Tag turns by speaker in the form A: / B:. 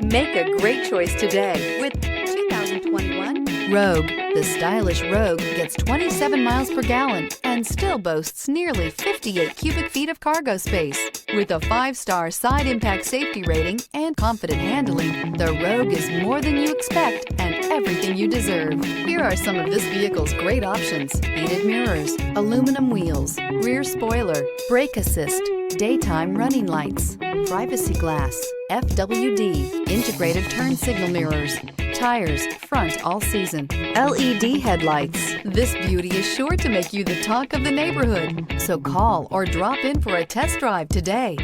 A: Make a great choice today with 2021 Rogue. The stylish Rogue gets 27 miles per gallon and still boasts nearly 58 cubic feet of cargo space. With a 5-star side impact safety rating and confident handling, the Rogue is more than you expect and everything you deserve. Here are some of this vehicle's great options: heated mirrors, aluminum wheels, rear spoiler, brake assist, daytime running lights, privacy glass, FWD, integrated turn signal mirrors, tires, front all season, LED headlights. This beauty is sure to make you the talk of the neighborhood. So call or drop in for a test drive today.